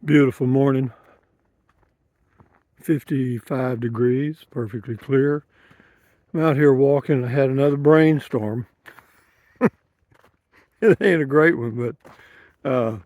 Beautiful morning, 55 degrees, perfectly clear. I'm out here walking. I had another brainstorm. It ain't a great one, but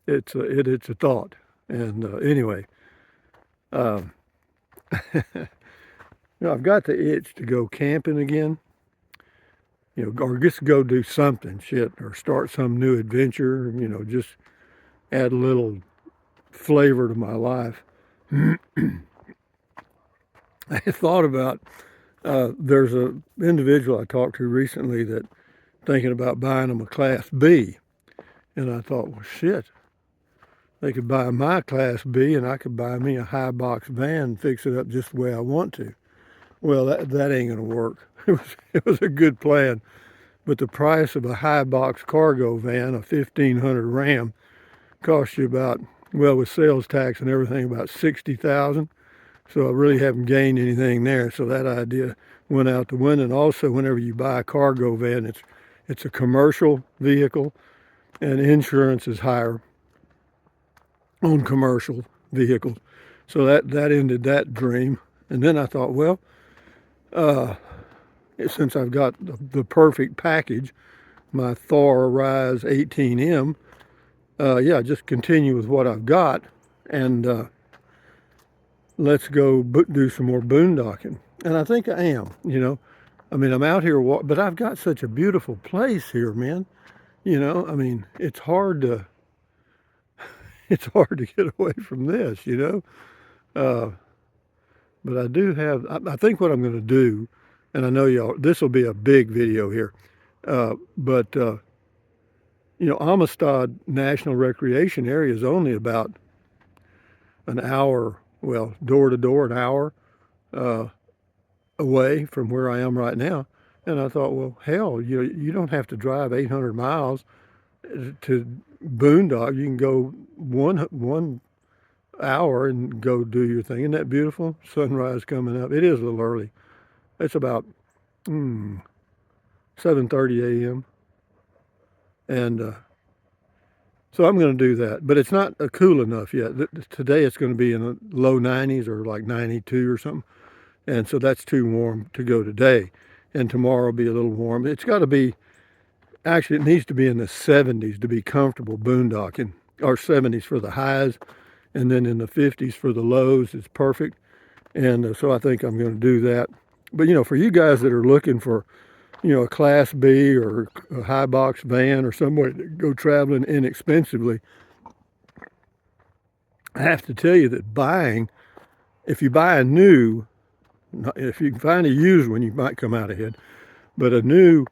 it's a thought. And anyway, uh, I've got the itch to go camping again. Or just go do something, shit, or start some new adventure. Just add a little flavor to my life. I thought about there's a individual I talked to recently that thinking about buying them a Class B. And I thought, well, shit, they could buy my Class B and I could buy me a high box van and fix it up just the way I want to. Well, that ain't going to work. It was a good plan. But the price of a high box cargo van, a 1500 Ram, costs you about, well, with sales tax and everything, about 60,000. So I really haven't gained anything there. So that idea went out the window. And also, whenever you buy a cargo van, it's a commercial vehicle, and insurance is higher on commercial vehicles. So that ended that dream. And then I thought, well, since I've got the perfect package, my Thor Rise 18M, yeah, just continue with what I've got, and let's go do some more boondocking. And I think I am. I mean, I'm out here, but I've got such a beautiful place here, man. I mean, it's hard to get away from this. Uh, but I do have, I think what I'm going to do, and I know y'all, this will be a big video here, but Amistad National Recreation Area is only about an hour, well, door to door, an hour uh, away from where I am right now. And I thought, well, hell, you don't have to drive 800 miles to boondock. You can go one hour and go do your thing. Isn't that beautiful? Sunrise coming up. It is a little early. It's about 7:30 a.m. And so I'm going to do that. But it's not cool enough yet. Today it's going to be in the low 90s or like 92 or something. And so that's too warm to go today. And tomorrow will be a little warm. It's got to be, actually, it needs to be in the 70s to be comfortable boondocking, or 70s for the highs, and then in the 50s for the lows. It's perfect. And so I think I'm going to do that. But, for you guys that are looking for, a Class B or a high box van or somewhere to go traveling inexpensively, I have to tell you that if you buy a new, if you can find a used one, you might come out ahead. But a new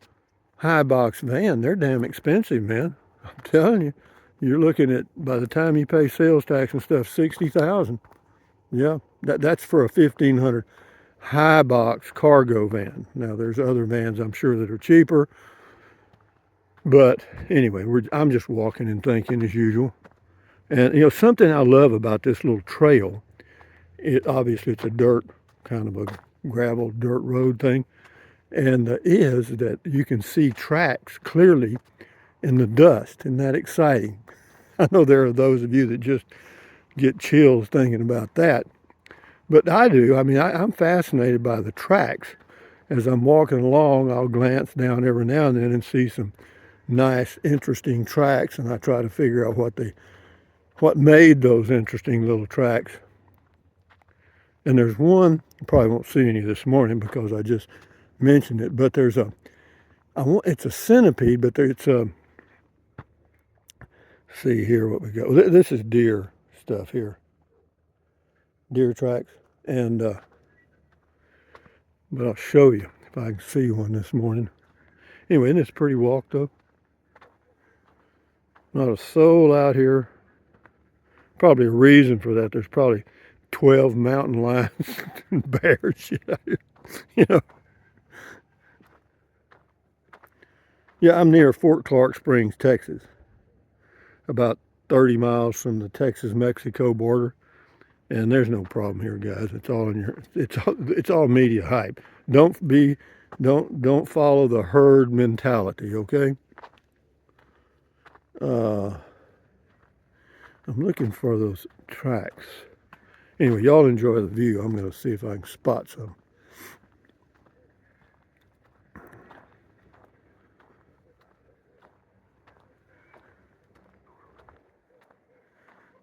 high box van, they're damn expensive, man. I'm telling you, you're looking at, by the time you pay sales tax and stuff, 60,000. Yeah, that's for a 1500 high box cargo van. Now there's other vans I'm sure that are cheaper, but anyway, I'm just walking and thinking as usual. And something I love about this little trail, obviously it's a dirt, kind of a gravel dirt road thing, and is that you can see tracks clearly in the dust. Isn't that exciting? I know there are those of you that just get chills thinking about that, but I do. I mean, I'm fascinated by the tracks. As I'm walking along, I'll glance down every now and then and see some nice, interesting tracks, and I try to figure out what made those interesting little tracks. And there's one, you probably won't see any this morning because I just mentioned it, but it's a centipede, but see here what we got. This is deer stuff here, deer tracks, and but I'll show you if I can see one this morning. Anyway, isn't this a pretty walk though? Not a soul out here. Probably a reason for that. There's probably 12 mountain lions and bears shit out here. You know. Yeah, I'm near Fort Clark Springs, Texas. About 30 miles from the Texas-Mexico border. And there's no problem here, guys. It's all it's all media hype. Don't follow the herd mentality, okay? I'm looking for those tracks. Anyway, y'all enjoy the view. I'm going to see if I can spot some.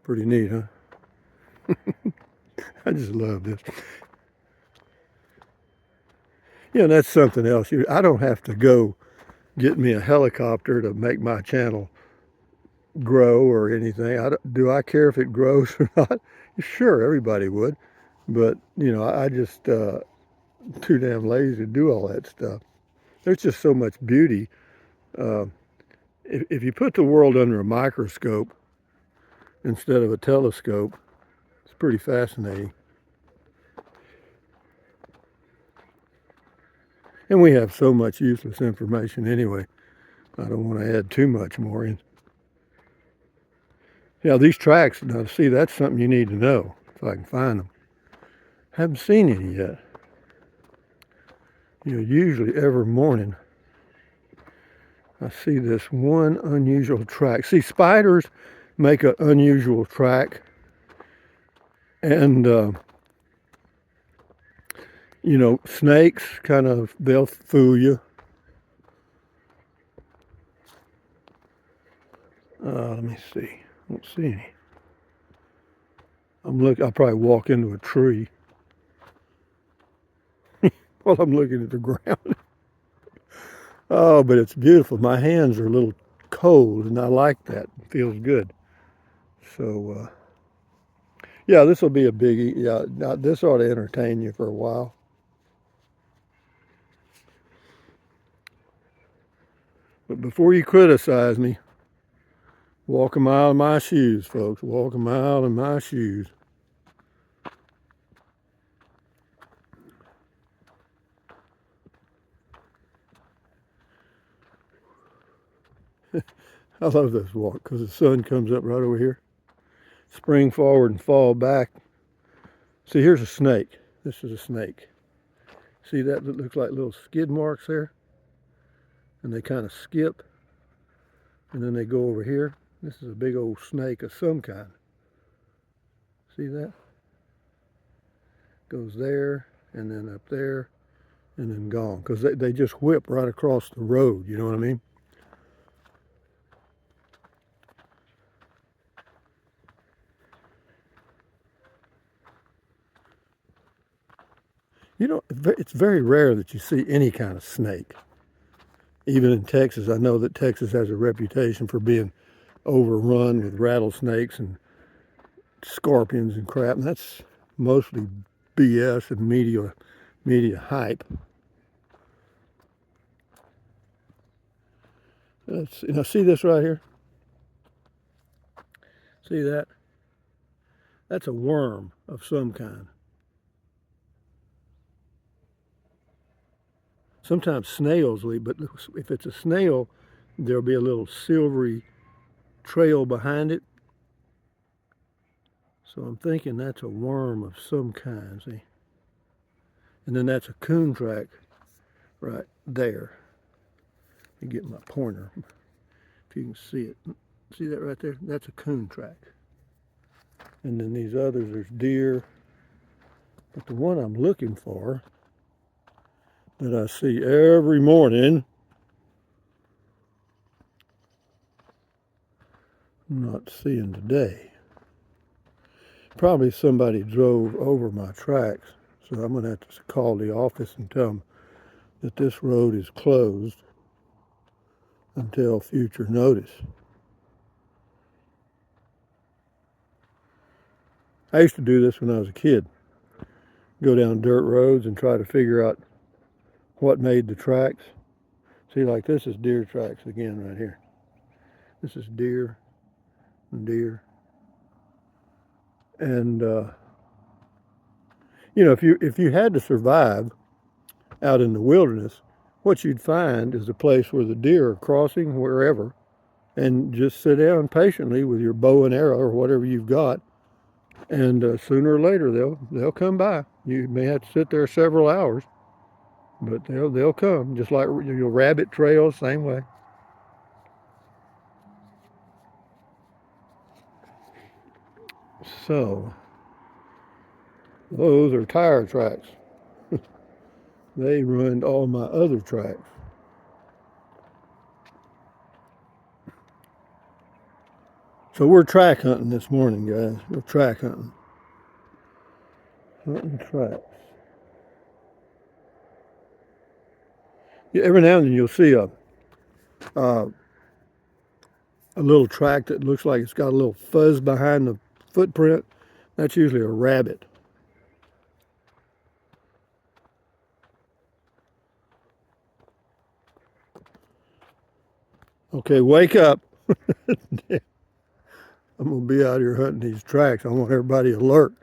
Pretty neat, huh? I just love this. Yeah, that's something else. I don't have to go get me a helicopter to make my channel grow or anything. Do I care if it grows or not? Sure, everybody would. But, I just too damn lazy to do all that stuff. There's just so much beauty. Uh, if you put the world under a microscope instead of a telescope, it's pretty fascinating. And we have so much useless information anyway. I don't want to add too much more in. Yeah, these tracks, now see, that's something you need to know if I can find them. Haven't seen any yet. Usually every morning I see this one unusual track. See, spiders make an unusual track, and snakes they'll fool you. Let me see. I don't see any. I'll probably walk into a tree while I'm looking at the ground. Oh, but it's beautiful. My hands are a little cold, and I like that. It feels good. So, yeah, this will be a biggie. Yeah, now this ought to entertain you for a while. But before you criticize me, walk a mile in my shoes, folks. Walk a mile in my shoes. I love this walk because the sun comes up right over here. Spring forward and fall back. See, here's a snake. This is a snake. See that looks like little skid marks there? And they kind of skip. And then they go over here. This is a big old snake of some kind. See that? Goes there, and then up there, and then gone. Because they just whip right across the road, you know what I mean? It's very rare that you see any kind of snake. Even in Texas, I know that Texas has a reputation for being overrun with rattlesnakes and scorpions and crap, and that's mostly BS and media hype. See this right here? See that? That's a worm of some kind. Sometimes snails leave, but if it's a snail, there'll be a little silvery trail behind it. So I'm thinking that's a worm of some kind, see? And then that's a coon track right there. Let me get my pointer, if you can see it. See that right there? That's a coon track. And then these others, there's deer. But the one I'm looking for, that I see every morning, I'm not seeing today. Probably somebody drove over my tracks, so I'm going to have to call the office and tell them that this road is closed until future notice. I used to do this when I was a kid. Go down dirt roads and try to figure out what made the tracks. See, like this is deer tracks again right here. This is deer and deer. And if you had to survive out in the wilderness, what you'd find is a place where the deer are crossing wherever, and just sit down patiently with your bow and arrow or whatever you've got, and sooner or later they'll come by. You may have to sit there several hours, but they'll come. Just like your rabbit trails, same way. So, those are tire tracks. They ruined all my other tracks. So we're track hunting this morning, guys. We're track hunting. Hunting tracks. Yeah, every now and then you'll see uh, a little track that looks like it's got a little fuzz behind the footprint. That's usually a rabbit. Okay, wake up. I'm going to be out here hunting these tracks. I want everybody alert.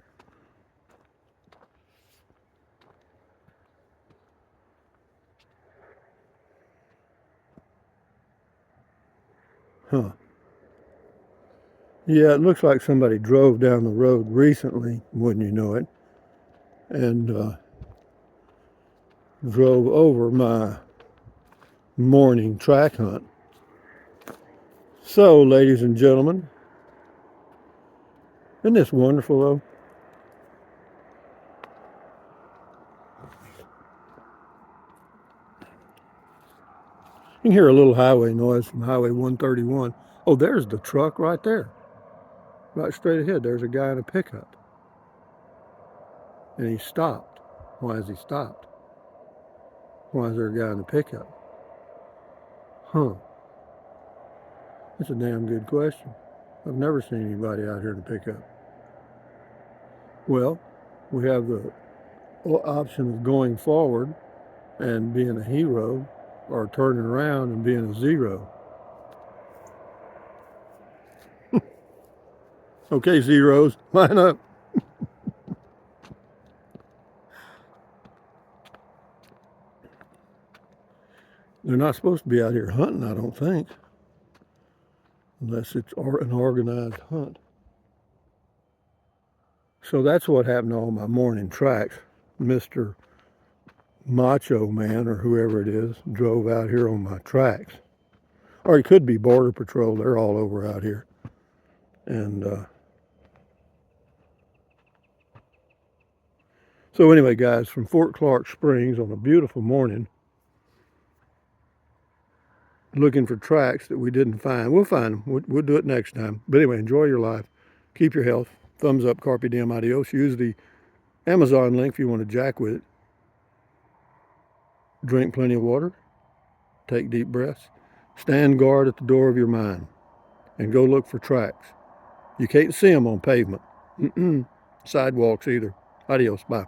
Huh. Yeah, it looks like somebody drove down the road recently, wouldn't you know it, and drove over my morning track hunt. So, ladies and gentlemen, isn't this wonderful though? You can hear a little highway noise from Highway 131. Oh, there's the truck right there. Right straight ahead. There's a guy in a pickup. And he stopped. Why has he stopped? Why is there a guy in a pickup? Huh. That's a damn good question. I've never seen anybody out here in a pickup. Well, we have the option of going forward and being a hero or turning around and being a zero. Okay, zeros, line up. They're not supposed to be out here hunting, I don't think, unless it's an organized hunt. So that's what happened to all my morning tracks. Mr. Macho Man, or whoever it is, drove out here on my tracks. Or he could be Border Patrol. They're all over out here. And so anyway, guys, from Fort Clark Springs on a beautiful morning, looking for tracks that we didn't find. We'll find them. We'll do it next time. But anyway, enjoy your life. Keep your health. Thumbs up, carpe diem, adios. Use the Amazon link if you want to jack with it. Drink plenty of water. Take deep breaths. Stand guard at the door of your mind. And go look for tracks. You can't see them on pavement. Sidewalks either. Adios. Bye.